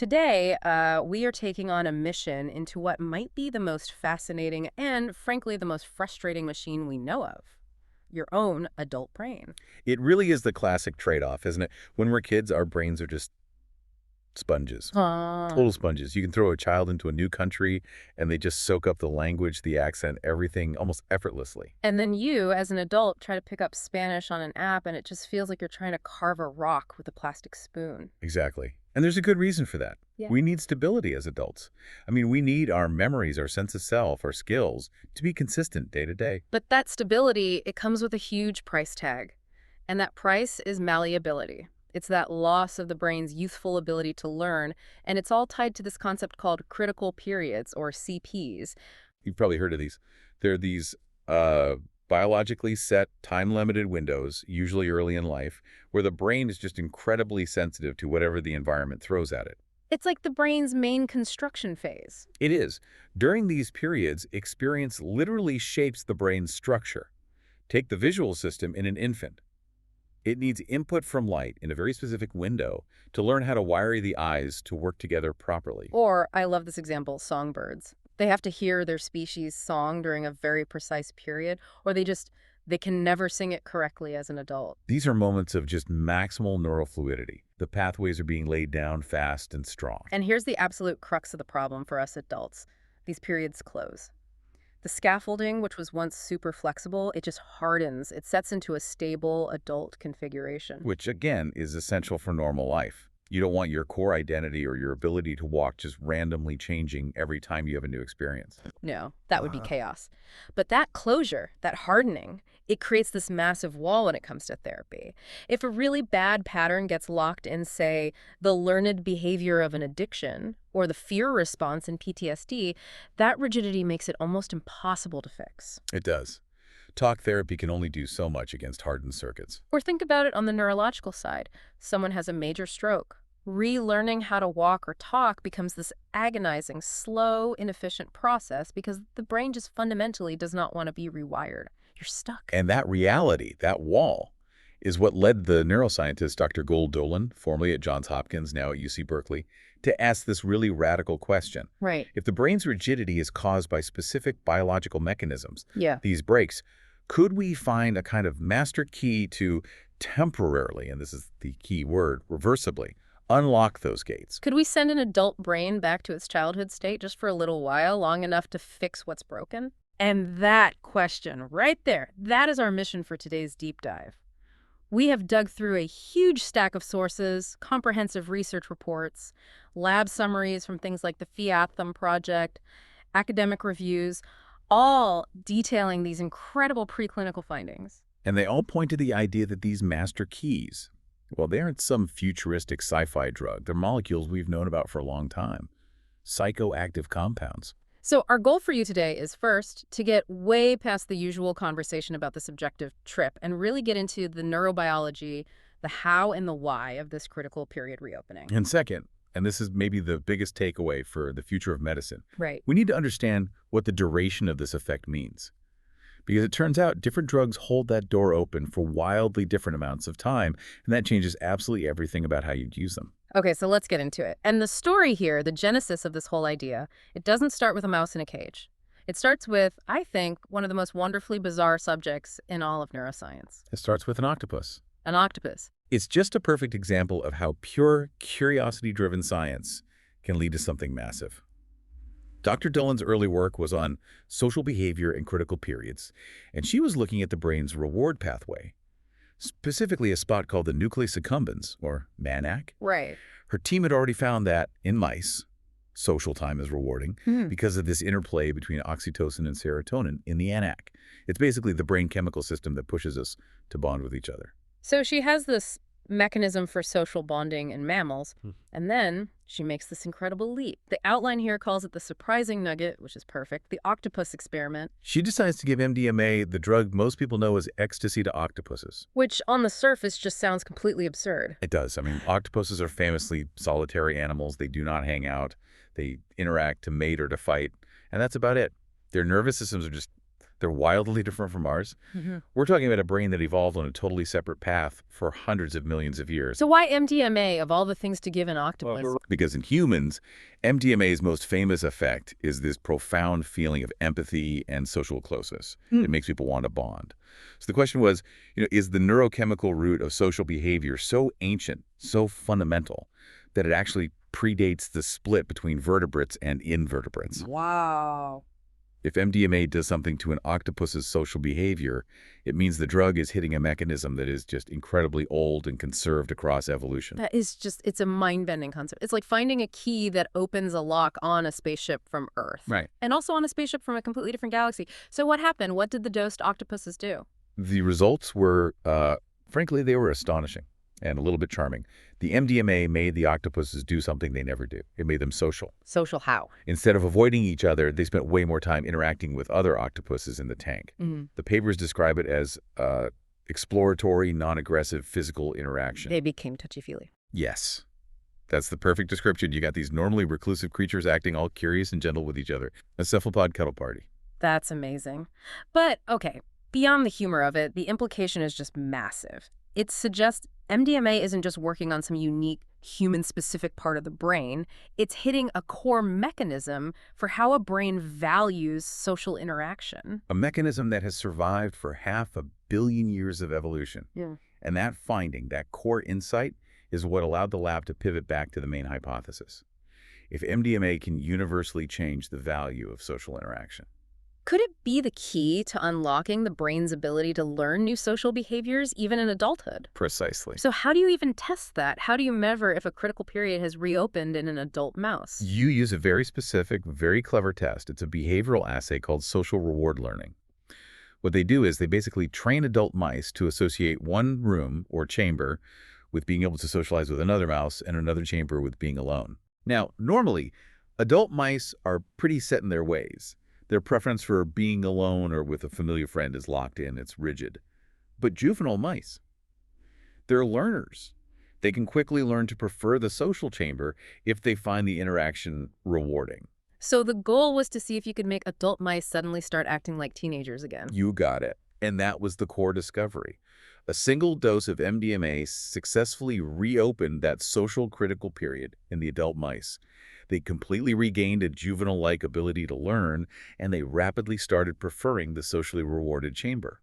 Today, we are taking on a mission into what might be the most fascinating and, frankly, the most frustrating machine we know of, your own adult brain. It really is the classic trade-off, isn't it? When we're kids, our brains are just sponges, Huh. total sponges. You can throw a child into a new country, and they just soak up the language, the accent, everything almost effortlessly. And then you, as an adult, try to pick up Spanish on an app, and it just feels like you're trying to carve a rock with a plastic spoon. Exactly. And there's a good reason for that. Yeah. We need stability as adults. I mean, we need our memories, our sense of self, our skills to be consistent day to day. But that stability, it comes with a huge price tag. And that price is malleability. It's that loss of the brain's youthful ability to learn, and it's all tied to this concept called critical periods, or CPs. You've probably heard of these. They're these uh, biologically set, time-limited windows, usually early in life, where the brain is just incredibly sensitive to whatever the environment throws at it. It's like the brain's main construction phase. It is. During these periods, experience literally shapes the brain's structure. Take the visual system in an infant. It needs input from light in a very specific window to learn how to wire the eyes to work together properly. Or, I love this example, songbirds. They have to hear their species' song during a very precise period, or they can never sing it correctly as an adult. These are moments of just maximal neural fluidity. The pathways are being laid down fast and strong. And here's the absolute crux of the problem for us adults. These periods close. The scaffolding, which was once super flexible, it just hardens. It sets into a stable adult configuration. Which, again, is essential for normal life. You don't want your core identity or your ability to walk just randomly changing every time you have a new experience. No, that would be chaos. But that closure, that hardening, it creates this massive wall when it comes to therapy. If a really bad pattern gets locked in, say, the learned behavior of an addiction or the fear response in PTSD, that rigidity makes it almost impossible to fix. It does. Talk therapy can only do so much against hardened circuits. Or think about it on the neurological side. Someone has a major stroke. Relearning how to walk or talk becomes this agonizing, slow, inefficient process because the brain just fundamentally does not want to be rewired. You're stuck. And that reality, that wall, is what led the neuroscientist Dr. Gul Dolen, formerly at Johns Hopkins, now at UC Berkeley, to ask this really radical question. Right. If the brain's rigidity is caused by specific biological mechanisms, Yeah. these breaks, could we find a kind of master key to temporarily, and this is the key word, reversibly, unlock those gates? Could we send an adult brain back to its childhood state just for a little while, long enough to fix what's broken? And that question right there, that is our mission for today's deep dive. We have dug through a huge stack of sources, comprehensive research reports, lab summaries from things like the Fiatham Project, academic reviews, all detailing these incredible preclinical findings. And they all point to the idea that these master keys, well, they aren't some futuristic sci-fi drug. They're molecules we've known about for a long time. Psychoactive compounds. So our goal for you today is first to get way past the usual conversation about the subjective trip and really get into the neurobiology, the how and the why of this critical period reopening. And second, and this is maybe the biggest takeaway for the future of medicine, Right. we need to understand what the duration of this effect means. Because it turns out different drugs hold that door open for wildly different amounts of time, and that changes absolutely everything about how you'd use them. Okay, so let's get into it. And the story here, the genesis of this whole idea, it doesn't start with a mouse in a cage. It starts with, I think, one of the most wonderfully bizarre subjects in all of neuroscience, It starts with an octopus. an octopus. It's just a perfect example of how pure, curiosity-driven science can lead to something massive. Dr. Dolan's early work was on social behavior and critical periods, and she was looking at the brain's reward pathway, specifically a spot called the nucleus accumbens, or MANAC. Right. Her team had already found that, in mice, social time is rewarding because of this interplay between oxytocin and serotonin in the ANAC. It's basically the brain chemical system that pushes us to bond with each other. So she has this mechanism for social bonding in mammals, and then she makes this incredible leap. The outline here calls it the surprising nugget, which is perfect, the Octopus Experiment, She decides to give MDMA, the drug most people know as ecstasy, to octopuses. which on the surface just sounds completely absurd. It does. I mean, octopuses are famously solitary animals. They do not hang out. They interact to mate or to fight, and that's about it. Their nervous systems are just They're wildly different from ours. Hmm. We're talking about a brain that evolved on a totally separate path for hundreds of millions of years. So why MDMA of all the things to give an octopus? Because in humans, MDMA's most famous effect is this profound feeling of empathy and social closeness. It makes people want to bond. So the question was, is the neurochemical root of social behavior so ancient, so fundamental, that it actually predates the split between vertebrates and invertebrates? Wow. If MDMA does something to an octopus's social behavior, it means the drug is hitting a mechanism that is just incredibly old and conserved across evolution. That is it's a mind-bending concept. It's like finding a key that opens a lock on a spaceship from Earth. Right. And also on a spaceship from a completely different galaxy. So what happened? What did the dosed octopuses do? The results were, frankly, they were astonishing and a little bit charming. The MDMA made the octopuses do something they never do. It made them social. Social how? Instead of avoiding each other, they spent way more time interacting with other octopuses in the tank. The papers describe it as exploratory, non-aggressive physical interaction. They became touchy-feely. Yes. That's the perfect description. You got these normally reclusive creatures acting all curious and gentle with each other. A cephalopod cuddle party. That's amazing. But, okay, beyond the humor of it, the implication is just massive. It suggests MDMA isn't just working on some unique human-specific part of the brain. It's hitting a core mechanism for how a brain values social interaction. A mechanism that has survived for 500 million years of evolution. Yeah. And that finding, that core insight, is what allowed the lab to pivot back to the main hypothesis. If MDMA can universally change the value of social interaction. Could it be the key to unlocking the brain's ability to learn new social behaviors even in adulthood? Precisely. So how do you even test that? How do you measure if a critical period has reopened in an adult mouse? You use a very specific, very clever test. It's a behavioral assay called social reward learning. What they do is they basically train adult mice to associate one room or chamber with being able to socialize with another mouse and another chamber with being alone. Now, normally, adult mice are pretty set in their ways. Their preference for being alone or with a familiar friend is locked in, it's rigid. But juvenile mice, they're learners. They can quickly learn to prefer the social chamber if they find the interaction rewarding. So the goal was to see if you could make adult mice suddenly start acting like teenagers again. You got it. And that was the core discovery. A single dose of MDMA successfully reopened that social critical period in the adult mice. They completely regained a juvenile-like ability to learn, and they rapidly started preferring the socially rewarded chamber.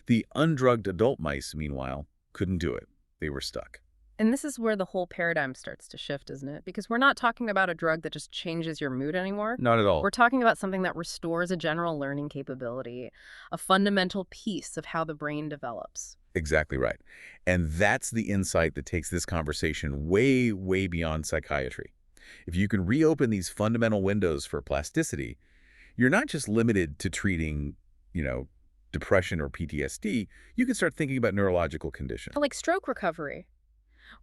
The undrugged adult mice, meanwhile, couldn't do it. They were stuck. And this is where the whole paradigm starts to shift, isn't it? Because we're not talking about a drug that just changes your mood anymore. Not at all. We're talking about something that restores a general learning capability, a fundamental piece of how the brain develops. Exactly right. And that's the insight that takes this conversation way, way beyond psychiatry. If you can reopen these fundamental windows for plasticity, you're not just limited to treating, depression or PTSD. You can start thinking about neurological conditions. Like stroke recovery,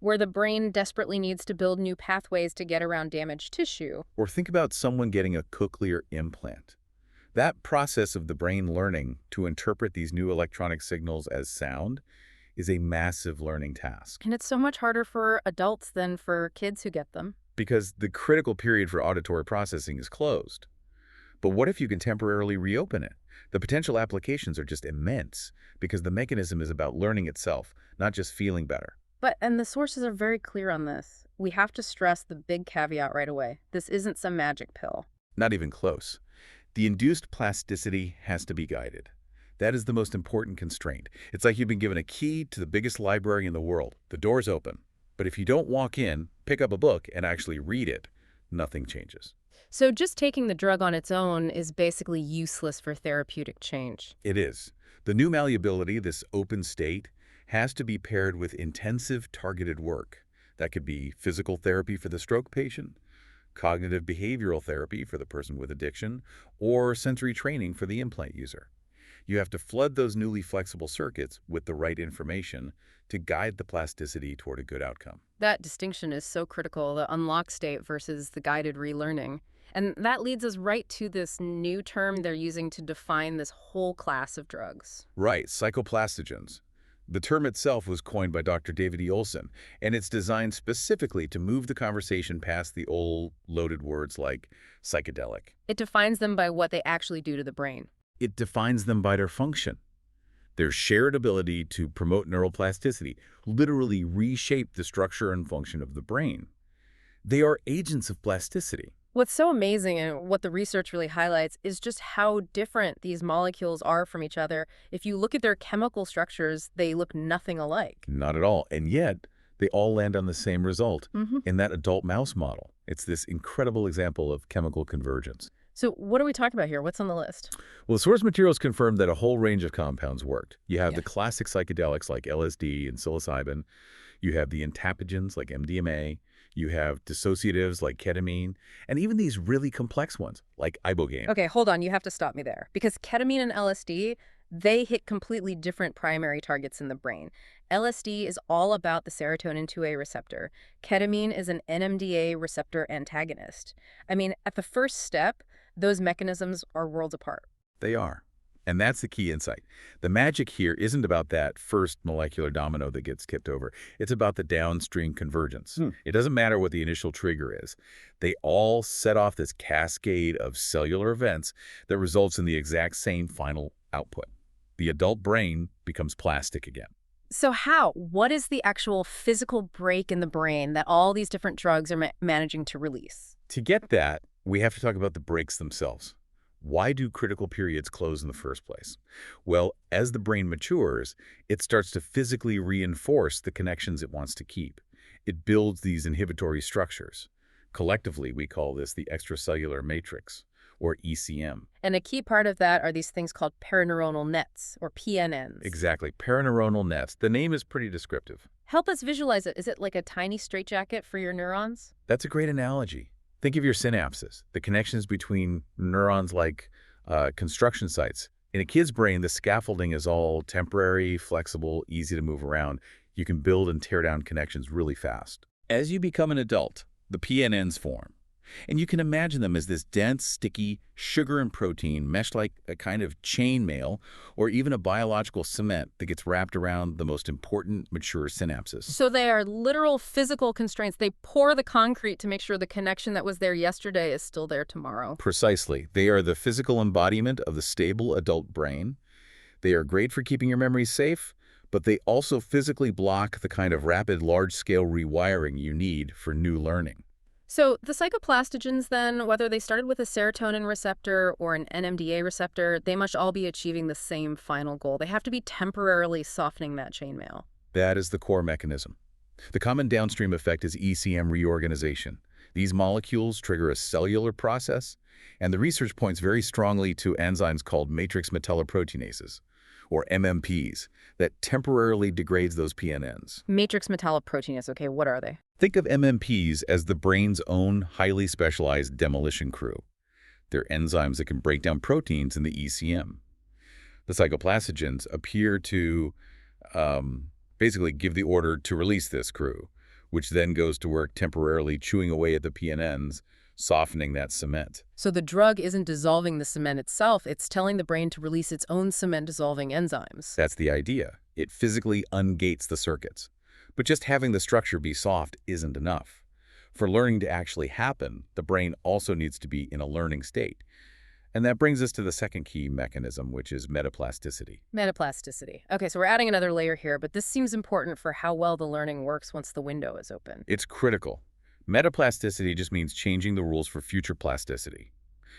where the brain desperately needs to build new pathways to get around damaged tissue. Or think about someone getting a cochlear implant. That process of the brain learning to interpret these new electronic signals as sound is a massive learning task. And it's so much harder for adults than for kids who get them. Because the critical period for auditory processing is closed. But what if you can temporarily reopen it? The potential applications are just immense because the mechanism is about learning itself, not just feeling better. And the sources are very clear on this. We have to stress the big caveat right away. This isn't some magic pill. Not even close. The induced plasticity has to be guided. That is the most important constraint. It's like you've been given a key to the biggest library in the world. The door's open. But if you don't walk in, pick up a book, and actually read it, nothing changes. So just taking the drug on its own is basically useless for therapeutic change. It is. The new malleability, this open state, has to be paired with intensive targeted work. That could be physical therapy for the stroke patient, cognitive behavioral therapy for the person with addiction, or sensory training for the implant user. You have to flood those newly flexible circuits with the right information to guide the plasticity toward a good outcome. That distinction is so critical, the unlock state versus the guided relearning. And that leads us right to this new term they're using to define this whole class of drugs. Right, psychoplastogens. The term itself was coined by Dr. David E. Olson, and it's designed specifically to move the conversation past the old loaded words like psychedelic. It defines them by what they actually do to the brain. It defines them by their function. Their shared ability to promote neuroplasticity, literally reshape the structure and function of the brain. They are agents of plasticity. What's so amazing and what the research really highlights is just how different these molecules are from each other. If you look at their chemical structures, they look nothing alike. Not at all. And yet, they all land on the same result Hmm. in that adult mouse model. It's this incredible example of chemical convergence. So what are we talking about here? What's on the list? Well, source materials confirmed that a whole range of compounds worked. You have Yeah. the classic psychedelics like LSD and psilocybin. You have the entheogens like MDMA. You have dissociatives like ketamine. And even these really complex ones like ibogaine. Okay, hold on. You have to stop me there. Because ketamine and LSD, they hit completely different primary targets in the brain. LSD is all about the serotonin 2A receptor. Ketamine is an NMDA receptor antagonist. I mean, at the first step, those mechanisms are worlds apart. They are. And that's the key insight. The magic here isn't about that first molecular domino that gets tipped over. It's about the downstream convergence. It doesn't matter what the initial trigger is. They all set off this cascade of cellular events that results in the exact same final output. The adult brain becomes plastic again. So how? What is the actual physical break in the brain that all these different drugs are managing to release? To get that, we have to talk about the breaks themselves. Why do critical periods close in the first place? Well, as the brain matures, it starts to physically reinforce the connections it wants to keep. It builds these inhibitory structures. Collectively, we call this the extracellular matrix, or ECM. And a key part of that are these things called perineuronal nets, or PNNs. Exactly. Perineuronal nets. The name is pretty descriptive. Help us visualize it. Is it like a tiny straitjacket for your neurons? That's a great analogy. Think of your synapses, the connections between neurons like construction sites. In a kid's brain, the scaffolding is all temporary, flexible, easy to move around. You can build and tear down connections really fast. As you become an adult, the PNNs form. And you can imagine them as this dense, sticky sugar and protein meshed like a kind of chainmail or even a biological cement that gets wrapped around the most important mature synapses. So they are literal physical constraints. They pour the concrete to make sure the connection that was there yesterday is still there tomorrow. Precisely. They are the physical embodiment of the stable adult brain. They are great for keeping your memories safe, but they also physically block the kind of rapid, large-scale rewiring you need for new learning. So the psychoplastogens then, whether they started with a serotonin receptor or an NMDA receptor, they must all be achieving the same final goal. They have to be temporarily softening that chainmail. That is the core mechanism. The common downstream effect is ECM reorganization. These molecules trigger a cellular process, and the research points very strongly to enzymes called matrix metalloproteinases, or MMPs, that temporarily degrades those PNNs. Matrix metalloproteinase, okay, what are they? Think of MMPs as the brain's own highly specialized demolition crew. They're enzymes that can break down proteins in the ECM. The psychoplastogens appear to basically give the order to release this crew, which then goes to work temporarily chewing away at the PNNs, softening that cement. So the drug isn't dissolving the cement itself, it's telling the brain to release its own cement-dissolving enzymes. That's the idea. It physically ungates the circuits. But just having the structure be soft isn't enough. For learning to actually happen, the brain also needs to be in a learning state. And that brings us to the second key mechanism, which is metaplasticity. Metaplasticity. Okay, so we're adding another layer here, but this seems important for how well the learning works once the window is open. It's critical. Metaplasticity just means changing the rules for future plasticity.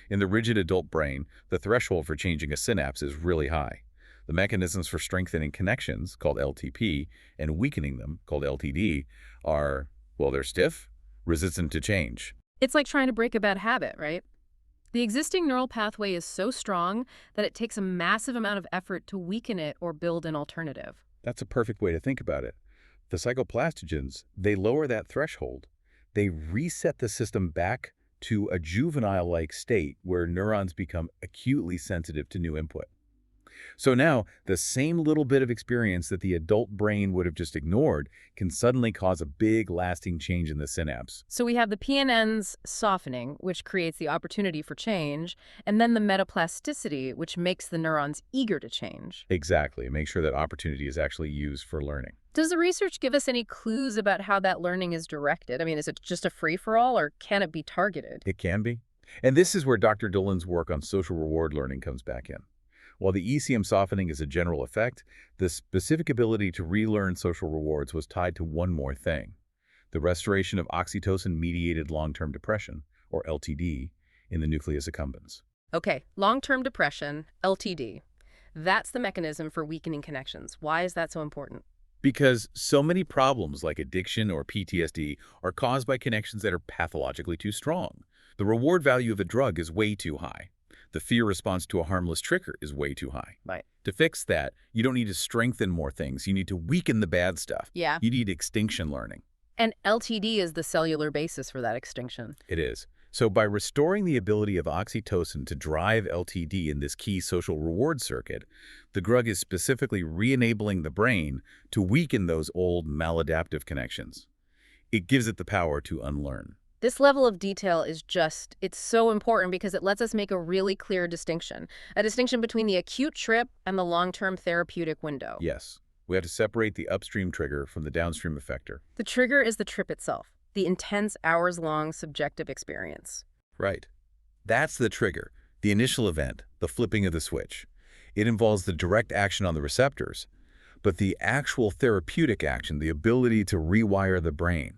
In the rigid adult brain, the threshold for changing a synapse is really high. The mechanisms for strengthening connections, called LTP, and weakening them, called LTD, are, well, they're stiff, resistant to change. It's like trying to break a bad habit, right? The existing neural pathway is so strong that it takes a massive amount of effort to weaken it or build an alternative. That's a perfect way to think about it. The psychoplastogens, they lower that threshold. They reset the system back to a juvenile-like state where neurons become acutely sensitive to new input. So now, the same little bit of experience that the adult brain would have just ignored can suddenly cause a big, lasting change in the synapse. So we have the PNNs softening, which creates the opportunity for change, and then the metaplasticity, which makes the neurons eager to change. Exactly. Make sure that opportunity is actually used for learning. Does the research give us any clues about how that learning is directed? I mean, is it just a free-for-all, or can it be targeted? It can be. And this is where Dr. Dolen's work on social reward learning comes back in. While the ECM softening is a general effect, the specific ability to relearn social rewards was tied to one more thing: the restoration of oxytocin-mediated long-term depression, or LTD, in the nucleus accumbens. Okay, long-term depression, LTD. That's the mechanism for weakening connections. Why is that so important? Because so many problems like addiction or PTSD are caused by connections that are pathologically too strong. The reward value of a drug is way too high. The fear response to a harmless trigger is way too high. Right. To fix that, you don't need to strengthen more things. You need to weaken the bad stuff. Yeah. You need extinction learning. And LTD is the cellular basis for that extinction. It is. So by restoring the ability of oxytocin to drive LTD in this key social reward circuit, the drug is specifically re-enabling the brain to weaken those old maladaptive connections. It gives it the power to unlearn. This level of detail is it's so important because it lets us make a really clear distinction. A distinction between the acute trip and the long-term therapeutic window. Yes, we have to separate the upstream trigger from the downstream effector. The trigger is the trip itself, the intense hours-long subjective experience. Right. That's the trigger, the initial event, the flipping of the switch. It involves the direct action on the receptors, but the actual therapeutic action, the ability to rewire the brain,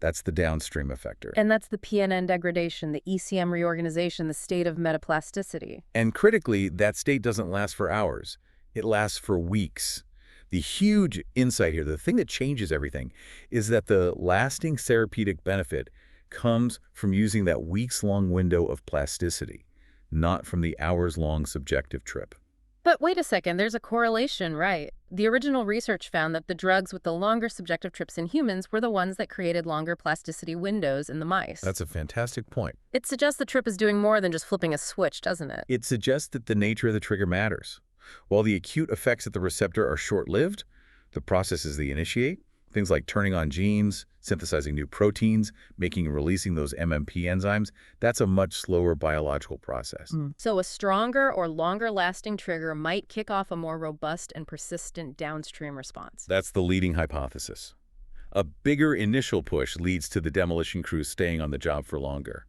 that's the downstream effector. And that's the PNN degradation, the ECM reorganization, the state of metaplasticity. And critically, that state doesn't last for hours. It lasts for weeks. The huge insight here, the thing that changes everything, is that the lasting therapeutic benefit comes from using that weeks-long window of plasticity, not from the hours-long subjective trip. But wait a second, there's a correlation, right? The original research found that the drugs with the longer subjective trips in humans were the ones that created longer plasticity windows in the mice. That's a fantastic point. It suggests the trip is doing more than just flipping a switch, doesn't it? It suggests that the nature of the trigger matters. While the acute effects at the receptor are short-lived, the processes they initiate, things like turning on genes, synthesizing new proteins, making and releasing those MMP enzymes, that's a much slower biological process. So a stronger or longer-lasting trigger might kick off a more robust and persistent downstream response. That's the leading hypothesis. A bigger initial push leads to the demolition crew staying on the job for longer.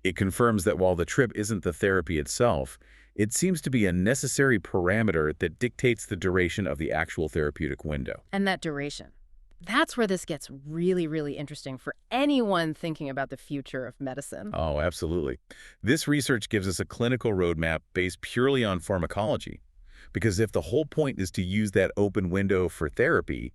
It confirms that while the trip isn't the therapy itself, it seems to be a necessary parameter that dictates the duration of the actual therapeutic window. And that duration. That's where this gets really, really interesting for anyone thinking about the future of medicine. Oh, absolutely. This research gives us a clinical roadmap based purely on pharmacology. Because if the whole point is to use that open window for therapy,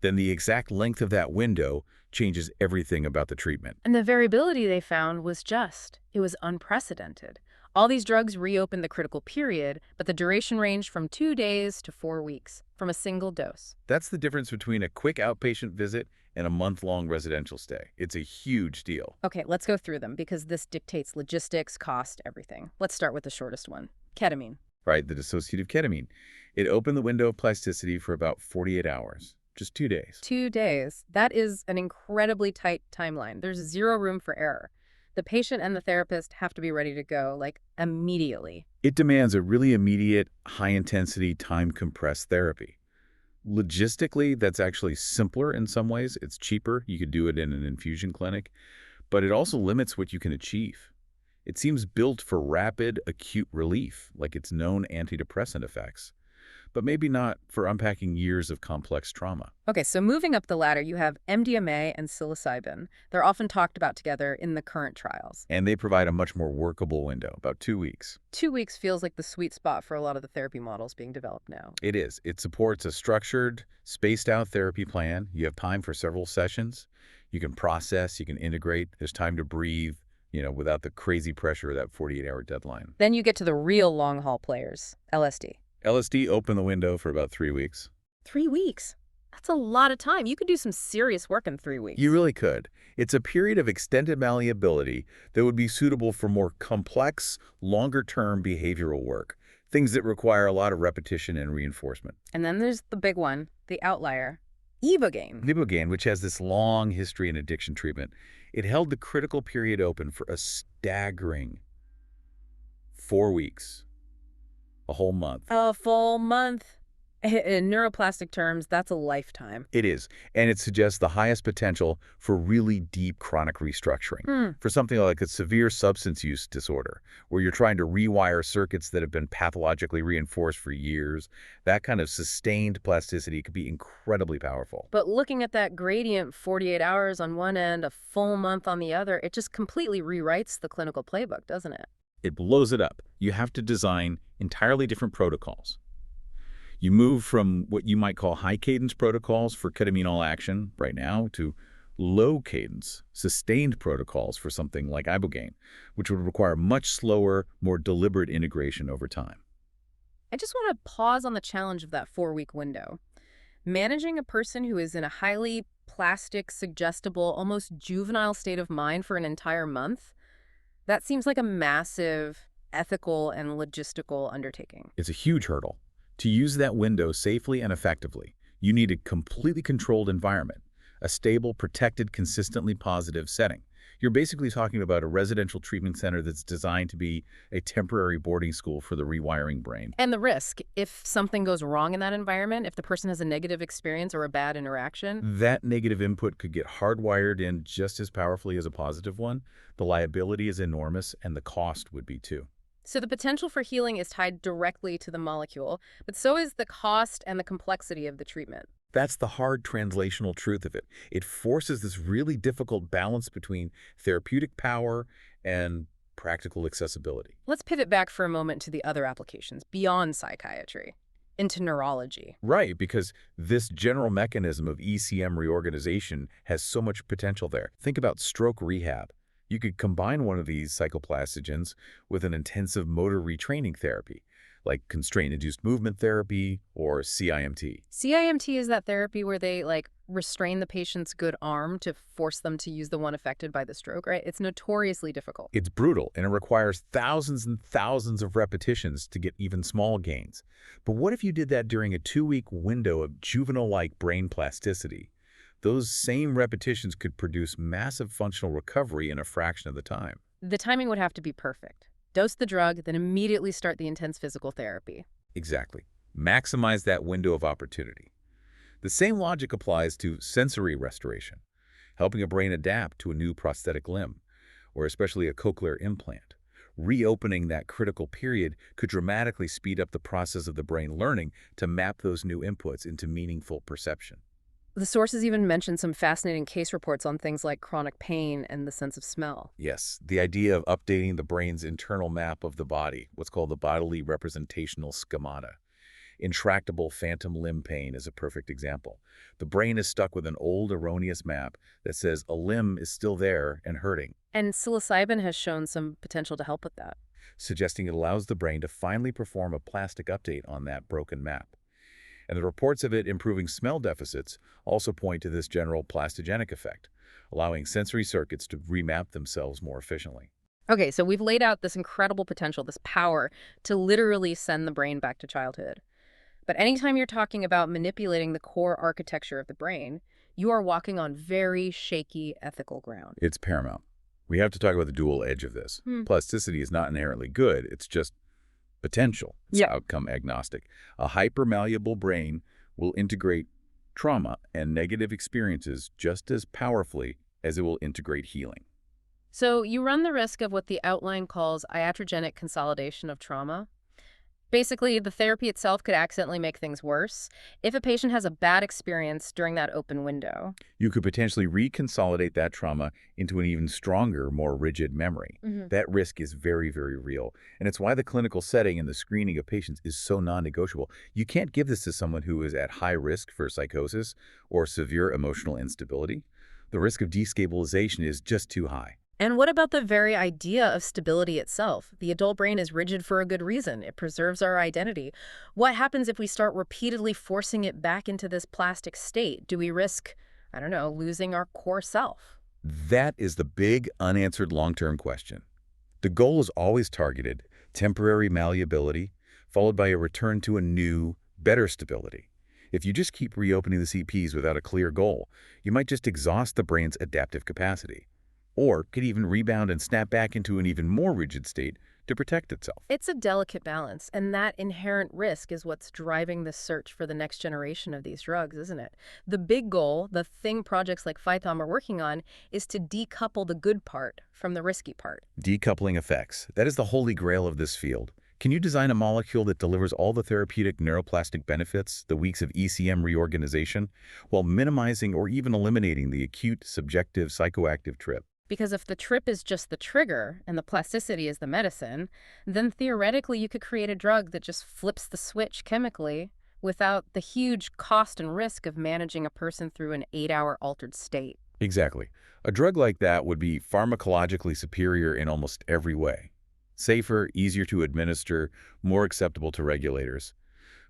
then the exact length of that window changes everything about the treatment. And the variability they found it was unprecedented. All these drugs reopened the critical period, but the duration ranged from 2 days to 4 weeks from a single dose. That's the difference between a quick outpatient visit and a month-long residential stay. It's a huge deal. Okay, let's go through them because this dictates logistics, cost, everything. Let's start with the shortest one, ketamine. Right, the dissociative ketamine. It opened the window of plasticity for about 48 hours, just 2 days. 2 days. That is an incredibly tight timeline. There's zero room for error. The patient and the therapist have to be ready to go, like, immediately. It demands a really immediate, high-intensity, time-compressed therapy. Logistically, that's actually simpler in some ways. It's cheaper. You could do it in an infusion clinic. But it also limits what you can achieve. It seems built for rapid, acute relief, like its known antidepressant effects. But maybe not for unpacking years of complex trauma. Okay, so moving up the ladder, you have MDMA and psilocybin. They're often talked about together in the current trials. And they provide a much more workable window, about 2 weeks. 2 weeks feels like the sweet spot for a lot of the therapy models being developed now. It is. It supports a structured, spaced-out therapy plan. You have time for several sessions. You can process, you can integrate. There's time to breathe, without the crazy pressure of that 48-hour deadline. Then you get to the real long-haul players, LSD. LSD opened the window for about 3 weeks. 3 weeks? That's a lot of time. You could do some serious work in 3 weeks. You really could. It's a period of extended malleability that would be suitable for more complex, longer-term behavioral work, things that require a lot of repetition and reinforcement. And then there's the big one, the outlier, Ibogaine. Ibogaine, which has this long history in addiction treatment, it held the critical period open for a staggering 4 weeks. A whole month. A full month. In neuroplastic terms, that's a lifetime. It is, and it suggests the highest potential for really deep chronic restructuring, Hmm. for something like a severe substance use disorder, where you're trying to rewire circuits that have been pathologically reinforced for years. That kind of sustained plasticity could be incredibly powerful. But looking at that gradient, 48 hours on one end, a full month on the other, it just completely rewrites the clinical playbook, doesn't it? It blows it up. You have to design entirely different protocols. You move from what you might call high cadence protocols for ketamine action right now to low cadence, sustained protocols for something like ibogaine, which would require much slower, more deliberate integration over time. I just want to pause on the challenge of that 4-week window. Managing a person who is in a highly plastic, suggestible, almost juvenile state of mind for an entire month, that seems like a massive ethical and logistical undertaking. It's a huge hurdle. To use that window safely and effectively, you need a completely controlled environment, a stable, protected, consistently positive setting. You're basically talking about a residential treatment center that's designed to be a temporary boarding school for the rewiring brain. And the risk, if something goes wrong in that environment, if the person has a negative experience or a bad interaction. That negative input could get hardwired in just as powerfully as a positive one. The liability is enormous, and the cost would be too. So the potential for healing is tied directly to the molecule, but so is the cost and the complexity of the treatment. That's the hard translational truth of it. It forces this really difficult balance between therapeutic power and practical accessibility. Let's pivot back for a moment to the other applications beyond psychiatry, into neurology. Right, because this general mechanism of ECM reorganization has so much potential there. Think about stroke rehab. You could combine one of these psychoplastogens with an intensive motor retraining therapy, like constraint-induced movement therapy or CIMT. CIMT is that therapy where they restrain the patient's good arm to force them to use the one affected by the stroke, right? It's notoriously difficult. It's brutal, and it requires thousands and thousands of repetitions to get even small gains. But what if you did that during a 2-week window of juvenile-like brain plasticity? Those same repetitions could produce massive functional recovery in a fraction of the time. The timing would have to be perfect. Dose the drug, then immediately start the intense physical therapy. Exactly. Maximize that window of opportunity. The same logic applies to sensory restoration, helping a brain adapt to a new prosthetic limb, or especially a cochlear implant. Reopening that critical period could dramatically speed up the process of the brain learning to map those new inputs into meaningful perception. The sources even mention some fascinating case reports on things like chronic pain and the sense of smell. Yes, the idea of updating the brain's internal map of the body, what's called the bodily representational schemata. Intractable phantom limb pain is a perfect example. The brain is stuck with an old erroneous map that says a limb is still there and hurting, And psilocybin has shown some potential to help with that. suggesting it allows the brain to finally perform a plastic update on that broken map. And the reports of it improving smell deficits also point to this general plastogenic effect, allowing sensory circuits to remap themselves more efficiently. Okay, so we've laid out this incredible potential, this power to literally send the brain back to childhood. But anytime you're talking about manipulating the core architecture of the brain, you are walking on very shaky ethical ground. It's paramount. We have to talk about the dual edge of this. Plasticity is not inherently good. It's just potential. It's Yeah. outcome agnostic. A hyper-malleable brain will integrate trauma and negative experiences just as powerfully as it will integrate healing. So you run the risk of what the outline calls iatrogenic consolidation of trauma. Basically, the therapy itself could accidentally make things worse if a patient has a bad experience during that open window. You could potentially reconsolidate that trauma into an even stronger, more rigid memory. That risk is very, very real. And it's why the clinical setting and the screening of patients is so non-negotiable. You can't give this to someone who is at high risk for psychosis or severe emotional instability. The risk of destabilization is just too high. And what about the very idea of stability itself? The adult brain is rigid for a good reason. It preserves our identity. What happens if we start repeatedly forcing it back into this plastic state? Do we risk, I don't know, losing our core self? That is the big, unanswered long-term question. The goal is always targeted, temporary malleability, followed by a return to a new, better stability. If you just keep reopening the CPs without a clear goal, you might just exhaust the brain's adaptive capacity, or could even rebound and snap back into an even more rigid state to protect itself. It's a delicate balance, and that inherent risk is what's driving the search for the next generation of these drugs, isn't it? The big goal, the thing projects like Phythom are working on, is to decouple the good part from the risky part. Decoupling effects. That is the holy grail of this field. Can you design a molecule that delivers all the therapeutic neuroplastic benefits, the weeks of ECM reorganization, while minimizing or even eliminating the acute, subjective, psychoactive trip? Because if the trip is just the trigger and the plasticity is the medicine, then theoretically you could create a drug that just flips the switch chemically without the huge cost and risk of managing a person through an 8-hour altered state. Exactly. A drug like that would be pharmacologically superior in almost every way. Safer, easier to administer, more acceptable to regulators.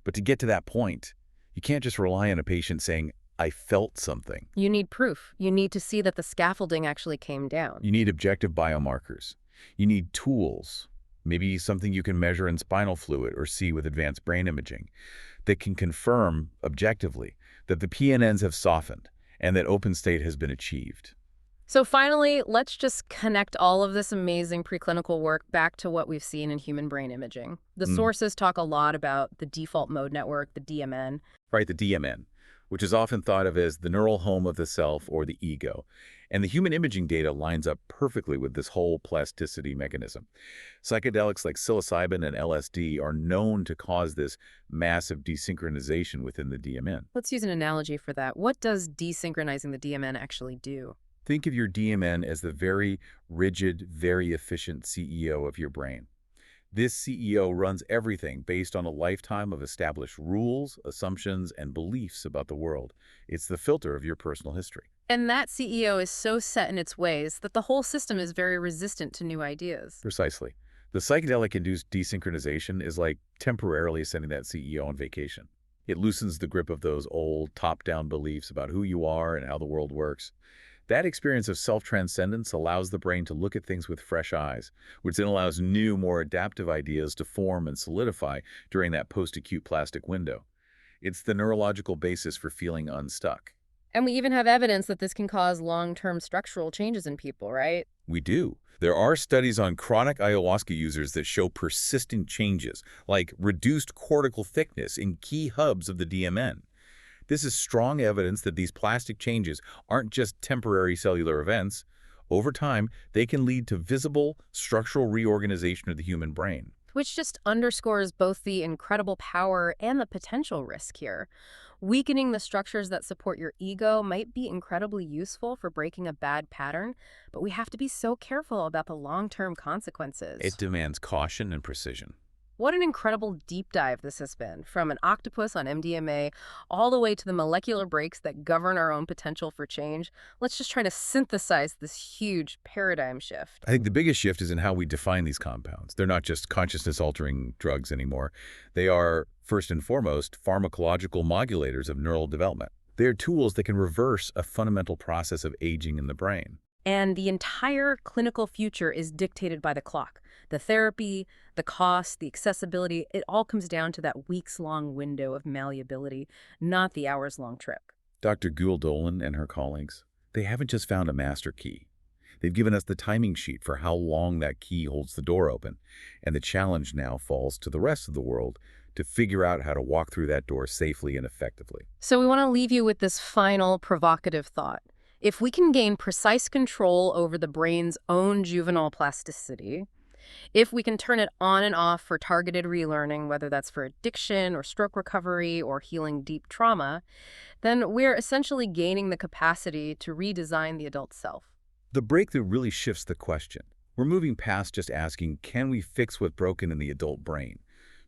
But to get to that point, you can't just rely on a patient saying, "I felt something." You need proof. You need to see that the scaffolding actually came down. You need objective biomarkers. You need tools, maybe something you can measure in spinal fluid or see with advanced brain imaging, that can confirm objectively that the PNNs have softened and that open state has been achieved. So finally, let's just connect all of this amazing preclinical work back to what we've seen in human brain imaging. The sources talk a lot about the default mode network, the DMN. Right, the DMN, which is often thought of as the neural home of the self or the ego. And the human imaging data lines up perfectly with this whole plasticity mechanism. Psychedelics like psilocybin and LSD are known to cause this massive desynchronization within the DMN. Let's use an analogy for that. What does desynchronizing the DMN actually do? Think of your DMN as the very rigid, very efficient CEO of your brain. This CEO runs everything based on a lifetime of established rules, assumptions, and beliefs about the world. It's the filter of your personal history. And that CEO is so set in its ways that the whole system is very resistant to new ideas. Precisely. The psychedelic-induced desynchronization is like temporarily sending that CEO on vacation. It loosens the grip of those old, top-down beliefs about who you are and how the world works. That experience of self-transcendence allows the brain to look at things with fresh eyes, which then allows new, more adaptive ideas to form and solidify during that post-acute plastic window. It's the neurological basis for feeling unstuck. And we even have evidence that this can cause long-term structural changes in people, right? We do. There are studies on chronic ayahuasca users that show persistent changes, like reduced cortical thickness in key hubs of the DMN. This is strong evidence that these plastic changes aren't just temporary cellular events. Over time, they can lead to visible structural reorganization of the human brain. Which just underscores both the incredible power and the potential risk here. Weakening the structures that support your ego might be incredibly useful for breaking a bad pattern, but we have to be so careful about the long-term consequences. It demands caution and precision. What an incredible deep dive this has been, from an octopus on MDMA all the way to the molecular breaks that govern our own potential for change. Let's just try to synthesize this huge paradigm shift. I think the biggest shift is in how we define these compounds. They're not just consciousness-altering drugs anymore. They are, first and foremost, pharmacological modulators of neural development. They're tools that can reverse a fundamental process of aging in the brain. And the entire clinical future is dictated by the clock. The therapy, the cost, the accessibility, it all comes down to that weeks-long window of malleability, not the hours-long trip. Dr. Gul Dolen and her colleagues, they haven't just found a master key. They've given us the timing sheet for how long that key holds the door open, and the challenge now falls to the rest of the world to figure out how to walk through that door safely and effectively. So we want to leave you with this final provocative thought. If we can gain precise control over the brain's own juvenile plasticity, if we can turn it on and off for targeted relearning, whether that's for addiction or stroke recovery or healing deep trauma, then we're essentially gaining the capacity to redesign the adult self. The breakthrough really shifts the question. We're moving past just asking, can we fix what's broken in the adult brain,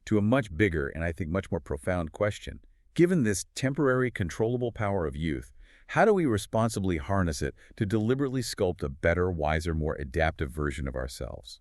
to a much bigger and I think much more profound question. Given this temporary controllable power of youth, how do we responsibly harness it to deliberately sculpt a better, wiser, more adaptive version of ourselves?